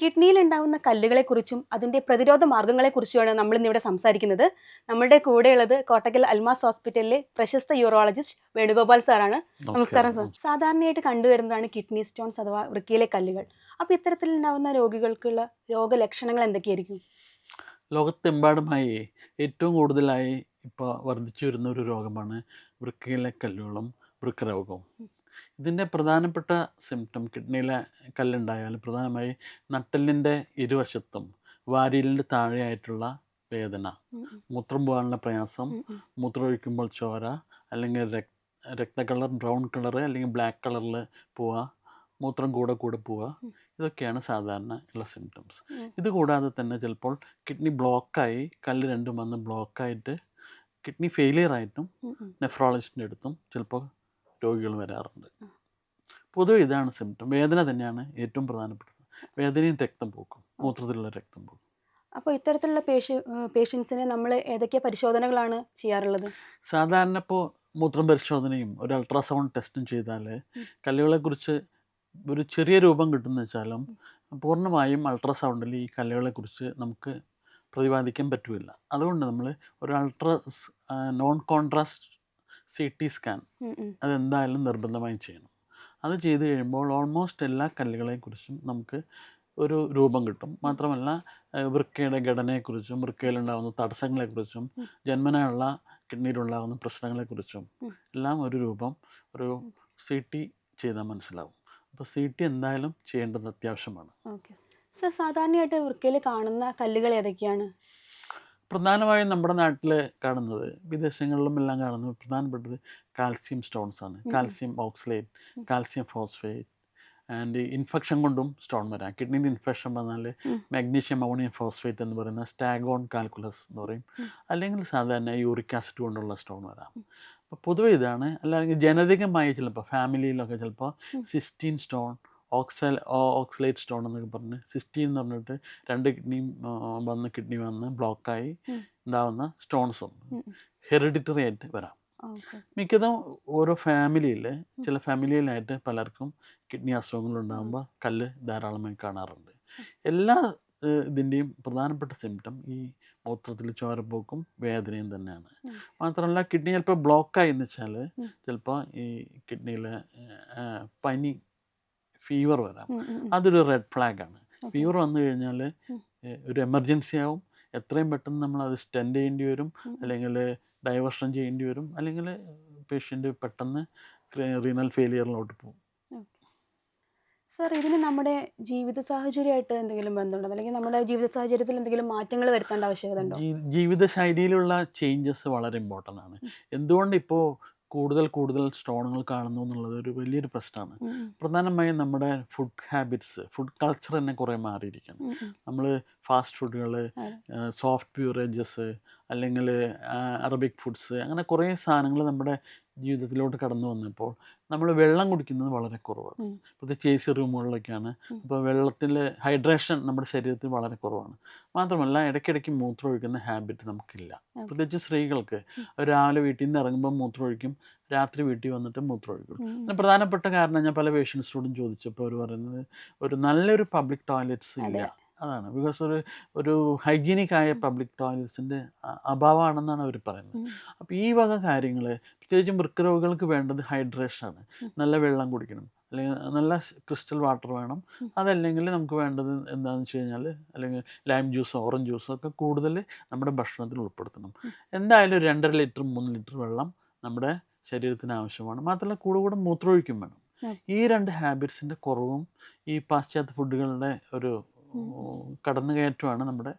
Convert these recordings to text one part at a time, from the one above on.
കിഡ്നിയിൽ ഉണ്ടാവുന്ന കല്ലുകളെക്കുറിച്ചും അതിന്റെ പ്രതിരോധ മാർഗങ്ങളെക്കുറിച്ചുമാണ് നമ്മൾ ഇന്നിവിടെ സംസാരിക്കുന്നത്. നമ്മളുടെ കൂടെയുള്ളത് കോട്ടക്കൽ അൽമാസ് ഹോസ്പിറ്റലിലെ പ്രശസ്ത യൂറോളജിസ്റ്റ് വേണുഗോപാൽ സാറാണ്. നമസ്കാരം സാർ. സാധാരണയായിട്ട് കണ്ടുവരുന്നതാണ് കിഡ്നി സ്റ്റോൺസ് അഥവാ വൃക്കയിലെ കല്ലുകൾ. അപ്പോൾ ഇത്തരത്തിലുണ്ടാവുന്ന രോഗികൾക്കുള്ള രോഗലക്ഷണങ്ങൾ എന്തൊക്കെയായിരിക്കും? ലോകത്തെമ്പാടുമായി ഏറ്റവും കൂടുതലായി ഇപ്പോൾ വർദ്ധിച്ചു വരുന്ന ഒരു രോഗമാണ് വൃക്കയിലെ കല്ലുകളും വൃക്കരോഗവും. ഇതിൻ്റെ പ്രധാനപ്പെട്ട സിംറ്റം കിഡ്നിയിലെ കല്ലുണ്ടായാൽ പ്രധാനമായി നട്ടെല്ലിൻ്റെ ഇരുവശത്തും വാരിയലിൻ്റെ താഴെയായിട്ടുള്ള വേദന, മൂത്രം പോകാനുള്ള പ്രയാസം, മൂത്രമൊഴിക്കുമ്പോൾ ചോര, അല്ലെങ്കിൽ രക്ത കളർ ബ്രൗൺ കളറ് അല്ലെങ്കിൽ ബ്ലാക്ക് കളറിൽ പോവുക, മൂത്രം കൂടെ പോവുക, ഇതൊക്കെയാണ് സാധാരണ ഉള്ള സിംറ്റംസ്. ഇത് കൂടാതെ തന്നെ ചിലപ്പോൾ കിഡ്നി ബ്ലോക്കായി കല്ല് രണ്ടും വന്ന് ബ്ലോക്കായിട്ട് കിഡ്നി ഫെയിലിയർ ആയിട്ടും നെഫ്രോളജിസ്റ്റിൻ്റെ അടുത്തും ചിലപ്പോൾ രോഗികൾ വരാറുണ്ട്. പൊതുവെ ഇതാണ് സിംറ്റം. വേദന തന്നെയാണ് ഏറ്റവും പ്രധാനപ്പെട്ടത്. വേദനയും രക്തം പോക്കും, മൂത്രത്തിലുള്ള രക്തം പോക്കും. അപ്പോൾ ഇത്തരത്തിലുള്ള പേഷ്യൻസിന് നമ്മൾ ഏതൊക്കെ പരിശോധനകളാണ് ചെയ്യാറുള്ളത്? സാധാരണ ഇപ്പോൾ മൂത്രം പരിശോധനയും ഒരു അൾട്രാസൗണ്ട് ടെസ്റ്റും ചെയ്താൽ കല്ലുകളെക്കുറിച്ച് ഒരു ചെറിയ രൂപം കിട്ടുമെന്ന് വെച്ചാലും പൂർണ്ണമായും അൾട്രാസൗണ്ടിൽ ഈ കല്ലുകളെക്കുറിച്ച് നമുക്ക് പ്രതിപാദിക്കാൻ പറ്റുമില്ല. അതുകൊണ്ട് നമ്മൾ ഒരു നോൺ കോൺട്രാസ്റ്റ് CT സ്കാൻ അതെന്തായാലും നിർബന്ധമായും ചെയ്യണം. അത് ചെയ്ത് കഴിയുമ്പോൾ ഓൾമോസ്റ്റ് എല്ലാ കല്ലുകളെക്കുറിച്ചും നമുക്ക് ഒരു രൂപം കിട്ടും. മാത്രമല്ല വൃക്കയുടെ ഘടനയെക്കുറിച്ചും വൃക്കയിലുണ്ടാകുന്ന തടസ്സങ്ങളെക്കുറിച്ചും ജന്മനായുള്ള കിഡ്നിയിലുണ്ടാകുന്ന പ്രശ്നങ്ങളെക്കുറിച്ചും എല്ലാം ഒരു രൂപം ഒരു CT ചെയ്താൽ മനസ്സിലാവും. അപ്പോൾ CT എന്തായാലും ചെയ്യേണ്ടത് അത്യാവശ്യമാണ്. Okay sir. സാധാരണയായിട്ട് വൃക്കയിൽ കാണുന്ന കല്ലുകൾ ഏതൊക്കെയാണ്? പ്രധാനമായും നമ്മുടെ നാട്ടിൽ കാണുന്നത്, വിദേശങ്ങളിലും എല്ലാം കാണുന്നത് പ്രധാനപ്പെട്ടത് കാൽസ്യം സ്റ്റോൺസ് ആണ്. Calcium oxalate, calcium phosphate. And infection കൊണ്ടും സ്റ്റോൺ വരാം. കിഡ്നിയിൽ ഇൻഫെക്ഷൻ വന്നാൽ മാഗ്നീഷ്യം അമോണിയം ഫോസ്ഫേറ്റ് എന്ന് പറയുന്ന സ്റ്റാഗോൺ കാൽക്കുലസ് എന്ന് പറയും. അല്ലെങ്കിൽ സാധാരണ യൂറിക് ആസിഡ് കൊണ്ടുള്ള സ്റ്റോൺ വരാം. അപ്പോൾ പൊതുവെ ഇതാണ്. അല്ലെങ്കിൽ ജനിതകമായി ചിലപ്പോൾ ഫാമിലിയിലൊക്കെ ചിലപ്പോൾ സിസ്റ്റീൻ സ്റ്റോൺ, ഓക്സലേറ്റ് സ്റ്റോൺ എന്നൊക്കെ പറഞ്ഞ് സിസ്റ്റീൻ എന്ന് പറഞ്ഞിട്ട് രണ്ട് കിഡ്നി വന്ന് ബ്ലോക്കായി ഉണ്ടാകുന്ന സ്റ്റോൺസും ഹെറിഡിറ്ററി ആയിട്ട് വരാം. മിക്കതും ഓരോ ഫാമിലിയിൽ ചില ഫാമിലിയിലായിട്ട് പലർക്കും കിഡ്നി അസുഖങ്ങളുണ്ടാകുമ്പോൾ കല്ല് ധാരാളമായി കാണാറുണ്ട്. എല്ലാ ഇതിൻ്റെയും പ്രധാനപ്പെട്ട സിംറ്റം ഈ മൂത്രത്തിൽ ചോരപ്പോക്കും വേദനയും തന്നെയാണ്. മാത്രമല്ല കിഡ്നി ചിലപ്പോൾ ബ്ലോക്കായി എന്ന് വെച്ചാൽ ചിലപ്പോൾ ഈ കിഡ്നിയിൽ പനി, ഫീവർ വരാം. അതൊരു റെഡ് ഫ്ലാഗാണ്. ഫീവർ വന്നു കഴിഞ്ഞാൽ ഒരു എമർജൻസി ആവും. എത്രയും പെട്ടെന്ന് നമ്മളത് സ്റ്റെൻഡ് ചെയ്യേണ്ടി വരും, അല്ലെങ്കിൽ ഡൈവേർഷൻ ചെയ്യേണ്ടി വരും, അല്ലെങ്കിൽ പേഷ്യൻ്റ് പെട്ടെന്ന് റീനൽ ഫെയിലിയറിലോട്ട് പോകും. സർ, ഇതിന് നമ്മുടെ ജീവിത സാഹചര്യമായിട്ട് എന്തെങ്കിലും ബന്ധമുണ്ടോ? അല്ലെങ്കിൽ നമ്മുടെ ജീവിത സാഹചര്യത്തിൽ എന്തെങ്കിലും മാറ്റങ്ങൾ വരുത്തേണ്ട ആവശ്യകത ഉണ്ടോ? ജീവിതശൈലിയിലുള്ള ചേഞ്ചസ് വളരെ ഇമ്പോർട്ടൻ്റ് ആണ്. എന്തുകൊണ്ട് ഇപ്പോൾ കൂടുതൽ സ്റ്റോണുകൾ കാണുന്നു എന്നുള്ളത് ഒരു വലിയൊരു പ്രശ്നമാണ്. പ്രധാനമായും നമ്മുടെ ഫുഡ് ഹാബിറ്റ്സ്, ഫുഡ് കൾച്ചർ തന്നെ കുറേ മാറിയിരിക്കണം. നമ്മൾ ഫാസ്റ്റ് ഫുഡുകൾ, സോഫ്റ്റ് പ്യൂറേജസ്, അല്ലെങ്കിൽ അറബിക് ഫുഡ്സ്, അങ്ങനെ കുറേ സാധനങ്ങൾ നമ്മുടെ ജീവിതത്തിലോട്ട് കടന്നു വന്നപ്പോൾ നമ്മൾ വെള്ളം കുടിക്കുന്നത് വളരെ കുറവാണ്. പ്രത്യേകിച്ച് AC റൂമുകളിലൊക്കെയാണ്. അപ്പോൾ വെള്ളത്തിൽ ഹൈഡ്രേഷൻ നമ്മുടെ ശരീരത്തിൽ വളരെ കുറവാണ്. മാത്രമല്ല ഇടയ്ക്കിടയ്ക്ക് മൂത്രം ഒഴിക്കുന്ന ഹാബിറ്റ് നമുക്കില്ല. പ്രത്യേകിച്ച് സ്ത്രീകൾക്ക് രാവിലെ വീട്ടിൽ നിന്ന് ഇറങ്ങുമ്പോൾ മൂത്രം ഒഴിക്കും, രാത്രി വീട്ടിൽ വന്നിട്ട് മൂത്രം ഒഴിക്കും. അതിന് പ്രധാനപ്പെട്ട കാരണം ഞാൻ പല പേഷ്യൻസിനോടും ചോദിച്ചപ്പോൾ അവർ പറയുന്നത് ഒരു നല്ലൊരു പബ്ലിക് ടോയ്ലറ്റ്സ് ഇല്ല. അതാണ്. ബിക്കോസ് ഒരു ഹൈജീനിക് ആയ പബ്ലിക് ടോയ്ലറ്റ്സിൻ്റെ അഭാവമാണെന്നാണ് അവർ പറയുന്നത്. അപ്പോൾ ഈ വക കാര്യങ്ങൾ, പ്രത്യേകിച്ചും വൃക്കരോഗികൾക്ക് വേണ്ടത് ഹൈഡ്രേഷനാണ്. നല്ല വെള്ളം കുടിക്കണം, അല്ലെങ്കിൽ നല്ല ക്രിസ്റ്റൽ വാട്ടർ വേണം. അതല്ലെങ്കിൽ നമുക്ക് വേണ്ടത് എന്താണെന്ന് വെച്ച് കഴിഞ്ഞാൽ, അല്ലെങ്കിൽ ലൈം ജ്യൂസോ ഓറഞ്ച് ജ്യൂസോ ഒക്കെ കൂടുതൽ നമ്മുടെ ഭക്ഷണത്തിൽ ഉൾപ്പെടുത്തണം. എന്തായാലും 2.5 ലിറ്റർ 3 ലിറ്റർ വെള്ളം നമ്മുടെ ശരീരത്തിന് ആവശ്യമാണ്. മാത്രമല്ല കൂടെ മൂത്രമൊഴിക്കും വേണം. ഈ 2 ഹാബിറ്റ്സിൻ്റെ കുറവും ഈ പാശ്ചാത്യ ഫുഡുകളുടെ ഒരു കടന്നുകയറ്റമാണ് നമ്മുടെ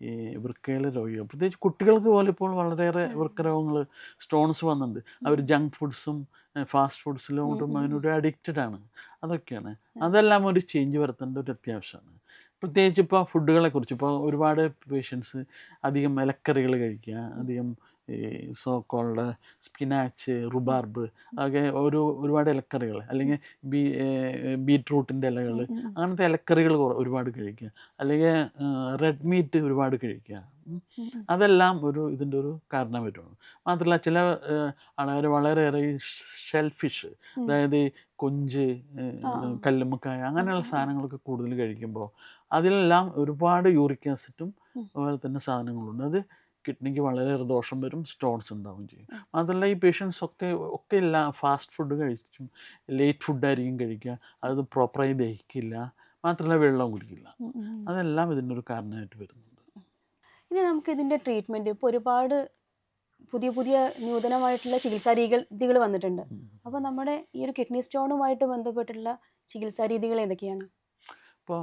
ഈ വൃക്കയിലെ രോഗികൾ. പ്രത്യേകിച്ച് കുട്ടികൾക്ക് പോലും ഇപ്പോൾ വളരെയേറെ വൃക്കരോഗങ്ങൾ, സ്റ്റോൺസ് വന്നിട്ടുണ്ട്. അവർ ജങ്ക് ഫുഡ്സും ഫാസ്റ്റ് ഫുഡ്സിലോട്ടും അതിനൊരു അഡിക്റ്റഡ് ആണ്. അതൊക്കെയാണ്. അതെല്ലാം ഒരു ചേഞ്ച് വരുത്തേണ്ട ഒരു അത്യാവശ്യമാണ്. പ്രത്യേകിച്ച് ഇപ്പോൾ ഫുഡുകളെക്കുറിച്ച് ഇപ്പോൾ ഒരുപാട് പേഷ്യൻസ് അധികം ഇലക്കറികൾ കഴിക്കുക, അധികം ഈ സോക്കോൾഡ് സ്പിനാച്ച്, റുബാർബ്, അതൊക്കെ ഒരുപാട് ഇലക്കറികൾ, അല്ലെങ്കിൽ ബീറ്റ്റൂട്ടിൻ്റെ ഇലകൾ, അങ്ങനത്തെ ഇലക്കറികൾ ഒരുപാട് കഴിക്കുക, അല്ലെങ്കിൽ റെഡ് മീറ്റ് ഒരുപാട് കഴിക്കുക. അതെല്ലാം ഇതിൻ്റെ ഒരു കാരണമായിട്ടാണ്. മാത്രമല്ല ചില ആൾക്കാർ വളരെയേറെ ഷെൽ ഫിഷ്, അതായത് കൊഞ്ച്, കല്ലുമ്മക്കായ അങ്ങനെയുള്ള സാധനങ്ങളൊക്കെ കൂടുതൽ കഴിക്കുമ്പോൾ അതിലെല്ലാം ഒരുപാട് യൂറിക് ആസിഡും അതുപോലെ തന്നെ സാധനങ്ങളുണ്ട്. അത് കിഡ്നിക്ക് വളരെ ദോഷം വരും, സ്റ്റോൺസ് ഉണ്ടാവുകയും ചെയ്യും. മാത്രമല്ല ഈ പേഷ്യൻസ് ഒക്കെ എല്ലാം ഫാസ്റ്റ് ഫുഡ് കഴിച്ചും ലേറ്റ് ഫുഡായിരിക്കും കഴിക്കുക, അത് പ്രോപ്പറായി ദഹിക്കില്ല, മാത്രമല്ല വെള്ളം കുടിക്കില്ല. അതെല്ലാം ഇതിനൊരു കാരണമായിട്ട് വരുന്നുണ്ട്. ഇനി നമുക്ക് ഇതിൻ്റെ ട്രീറ്റ്മെൻറ്റ് ഇപ്പോൾ ഒരുപാട് പുതിയ പുതിയ നൂതനമായിട്ടുള്ള ചികിത്സാ രീതികൾ വന്നിട്ടുണ്ട്. അപ്പോൾ നമ്മുടെ ഈ ഒരു കിഡ്നി സ്റ്റോണുമായിട്ട് ബന്ധപ്പെട്ടുള്ള ചികിത്സാ രീതികൾ ഏതൊക്കെയാണ്? ഇപ്പോൾ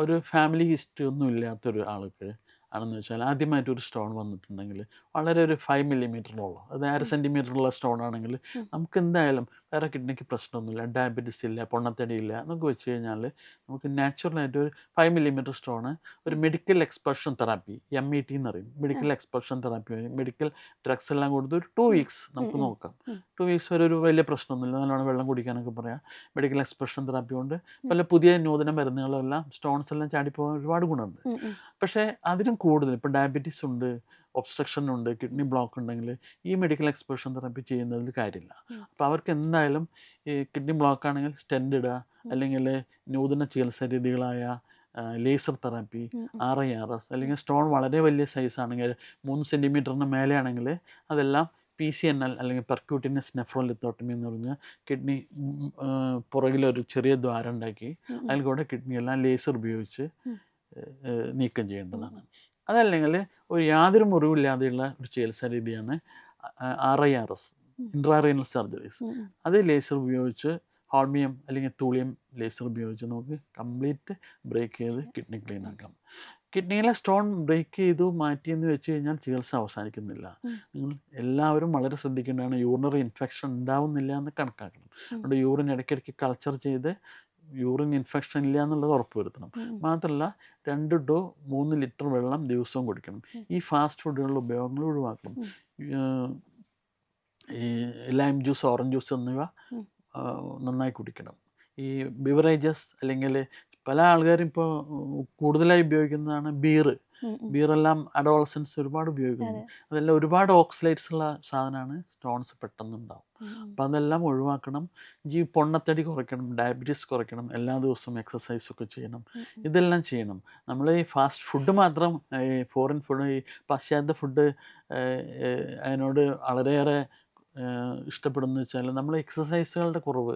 ഒരു ഫാമിലി ഹിസ്റ്ററി ഒന്നും ഇല്ലാത്തൊരു ആൾക്ക് ആണെന്ന് വെച്ചാൽ ആദ്യമായിട്ടൊരു സ്റ്റോൺ വന്നിട്ടുണ്ടെങ്കിൽ വളരെ ഒരു 5 മില്ലിമീറ്ററിനുള്ളൂ, അത് 1/2 സെൻറ്റിമീറ്ററുള്ള സ്റ്റോൺ ആണെങ്കിൽ നമുക്ക് എന്തായാലും വേറെ കിഡ്നിക്ക് പ്രശ്നമൊന്നുമില്ല, ഡയബറ്റീസ് ഇല്ല, പൊണ്ണത്തടി ഇല്ല എന്നൊക്കെ വെച്ച് കഴിഞ്ഞാൽ നമുക്ക് നാച്ചുറലായിട്ട് ഒരു 5 മില്ലിമീറ്റർ സ്റ്റോണ് ഒരു മെഡിക്കൽ എക്സ്പൾഷൻ തെറാപ്പി, MET എന്ന് പറയും, medical expulsion therapy, medical drugs എല്ലാം കൊടുത്ത് ഒരു 2 വീക്സ് നമുക്ക് നോക്കാം. 2 വീക്സ് വരെ ഒരു വലിയ പ്രശ്നമൊന്നുമില്ല, നല്ലോണം വെള്ളം കുടിക്കാനൊക്കെ പറയാം. മെഡിക്കൽ എക്സ്പൾഷൻ തെറാപ്പി കൊണ്ട് പല പുതിയ നൂതന മരുന്നുകളെല്ലാം സ്റ്റോൺസ് എല്ലാം ചാടിപ്പോകാൻ ഒരുപാട് ഗുണമുണ്ട്. പക്ഷേ അതിനും കൂടുതൽ ഇപ്പോൾ ഡയബറ്റീസ് ഉണ്ട്, ഒബ്സ്ട്രക്ഷൻ ഉണ്ട്, കിഡ്നി ബ്ലോക്ക് ഉണ്ടെങ്കിൽ ഈ മെഡിക്കൽ എക്സ്പൾഷൻ തെറാപ്പി ചെയ്യുന്നതിൽ കാര്യമില്ല. അപ്പോൾ അവർക്ക് എന്തായാലും ഈ കിഡ്നി ബ്ലോക്ക് ആണെങ്കിൽ സ്റ്റെൻഡ് ഇടുക, അല്ലെങ്കിൽ നൂതന ചികിത്സാ രീതികളായ ലേസർ തെറാപ്പി, RIRS, അല്ലെങ്കിൽ സ്റ്റോൺ വളരെ വലിയ സൈസ് ആണെങ്കിൽ 3 സെൻറ്റിമീറ്ററിന് മേലെയാണെങ്കിൽ അതെല്ലാം PCNL അല്ലെങ്കിൽ പെർക്യൂട്ടിനസ് നെഫ്രോലിത്തോട്ടമി എന്ന് പറഞ്ഞാൽ കിഡ്നി പുറകിലൊരു ചെറിയ ദ്വാരം ഉണ്ടാക്കി അതിൽ കൂടെ കിഡ്നി എല്ലാം ലേസർ ഉപയോഗിച്ച് നീക്കം ചെയ്യേണ്ടതാണ്. അതല്ലെങ്കിൽ ഒരു യാതൊരു മുറിവില്ലാതെയുള്ള ഒരു ചികിത്സാ രീതിയാണ് RIRS, ഇൻട്രാറീനൽ സർജറീസ്. അത് ലേസർ ഉപയോഗിച്ച് ഹോൾമിയം അല്ലെങ്കിൽ തൂളിയം ലേസർ ഉപയോഗിച്ച് നമുക്ക് കംപ്ലീറ്റ് ബ്രേക്ക് ചെയ്ത് കിഡ്നി ക്ലീൻ ആക്കാം. കിഡ്നിയിലെ സ്റ്റോൺ ബ്രേക്ക് ചെയ്തു മാറ്റിയെന്ന് വെച്ച് കഴിഞ്ഞാൽ ചികിത്സ അവസാനിക്കുന്നില്ല. നിങ്ങൾ എല്ലാവരും വളരെ ശ്രദ്ധിക്കേണ്ടതാണ്, യൂറിനറി ഇൻഫെക്ഷൻ ഉണ്ടാവുന്നില്ല എന്ന് കണക്കാക്കണം. അതുകൊണ്ട് യൂറിൻ ഇടയ്ക്കിടയ്ക്ക് കൾച്ചർ ചെയ്ത് യൂറിൻ ഇൻഫെക്ഷൻ ഇല്ല എന്നുള്ളത് ഉറപ്പ് വരുത്തണം. മാത്രമല്ല 2 to 3 ലിറ്റർ വെള്ളം ദിവസവും കുടിക്കണം. ഈ ഫാസ്റ്റ് ഫുഡുകളുടെ ഉപയോഗങ്ങൾ ഒഴിവാക്കണം. ഈ ലൈം ജ്യൂസ്, ഓറഞ്ച് ജ്യൂസ് എന്നിവ നന്നായി കുടിക്കണം. ഈ ബിവറേജസ് അല്ലെങ്കിൽ പല ആൾക്കാരും ഇപ്പോൾ കൂടുതലായി ഉപയോഗിക്കുന്നതാണ് ബീറെല്ലാം അഡോളസൻസ് ഒരുപാട് ഉപയോഗിക്കുന്നുണ്ട്. അതെല്ലാം ഒരുപാട് ഓക്സലേറ്റ്സ് ഉള്ള സാധനമാണ്, സ്റ്റോൺസ് പെട്ടെന്നുണ്ടാവും. അപ്പോൾ അതെല്ലാം ഒഴിവാക്കണം. പൊണ്ണത്തടി കുറയ്ക്കണം, ഡയബറ്റീസ് കുറയ്ക്കണം, എല്ലാ ദിവസവും എക്സസൈസൊക്കെ ചെയ്യണം, ഇതെല്ലാം ചെയ്യണം. നമ്മൾ ഈ ഫാസ്റ്റ് ഫുഡ് മാത്രം, ഈ ഫോറിൻ ഫുഡ്, ഈ പാശ്ചാത്യ ഫുഡ് അതിനോട് വളരെയേറെ ഇഷ്ടപ്പെടുന്നു വെച്ചാൽ നമ്മൾ എക്സസൈസുകളുടെ കുറവ്,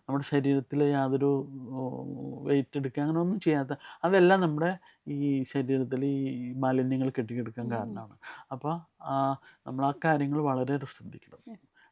നമ്മുടെ ശരീരത്തിൽ യാതൊരു വെയിറ്റ് എടുക്കുക അങ്ങനെ ഒന്നും ചെയ്യാത്ത, അതെല്ലാം നമ്മുടെ ഈ ശരീരത്തിൽ ഈ മാലിന്യങ്ങൾ കെട്ടിക്കിടക്കാൻ കാരണമാണ്. അപ്പോൾ നമ്മൾ ആ കാര്യങ്ങൾ വളരെ ശ്രദ്ധിക്കണം.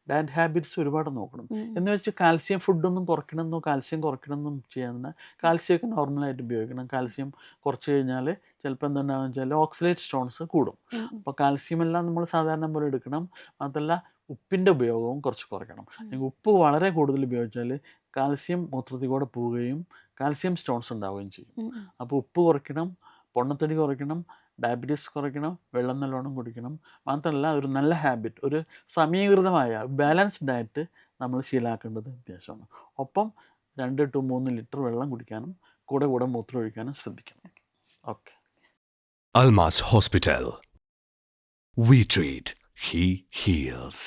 ഡയറ്റ് ഹാബിറ്റ്സ് ഒരുപാട് നോക്കണം. എന്ന് വെച്ച് കാൽസ്യം ഫുഡൊന്നും കുറയ്ക്കണമെന്നോ കാൽസ്യം കുറയ്ക്കണമെന്നും ചെയ്യാതെ കാൽസ്യമൊക്കെ നോർമലായിട്ട് ഉപയോഗിക്കണം. കാൽസ്യം കുറച്ച് കഴിഞ്ഞാൽ ചിലപ്പോൾ എന്തുണ്ടാകുന്ന വെച്ചാൽ ഓക്സലേറ്റ് സ്റ്റോൺസ് കൂടും. അപ്പോൾ കാൽസ്യം എല്ലാം നമ്മൾ സാധാരണ പോലെ എടുക്കണം. മാത്രമല്ല ഉപ്പിൻ്റെ ഉപയോഗവും കുറച്ച് കുറയ്ക്കണം. ഉപ്പ് വളരെ കൂടുതൽ ഉപയോഗിച്ചാൽ കാൽസ്യം മൂത്രത്തിൽ കൂടെ പോവുകയും കാൽസ്യം സ്റ്റോൺസ് ഉണ്ടാവുകയും ചെയ്യും. അപ്പോൾ ഉപ്പ് കുറയ്ക്കണം, പൊണ്ണത്തടി കുറയ്ക്കണം, ഡയബറ്റീസ് കുറയ്ക്കണം, വെള്ളം നല്ലോണം കുടിക്കണം. മാത്രമല്ല ഒരു നല്ല ഹാബിറ്റ്, ഒരു സമീകൃതമായ ബാലൻസ്ഡ് ഡയറ്റ് നമ്മൾ ശീലമാക്കേണ്ടത് അത്യാവശ്യമാണ്. ഒപ്പം 2 to 3 ലിറ്റർ വെള്ളം കുടിക്കാനും കൂടെ മൂത്രം ഒഴിക്കാനും ശ്രദ്ധിക്കണം. Okay. Almas Hospital. We treat, he heals.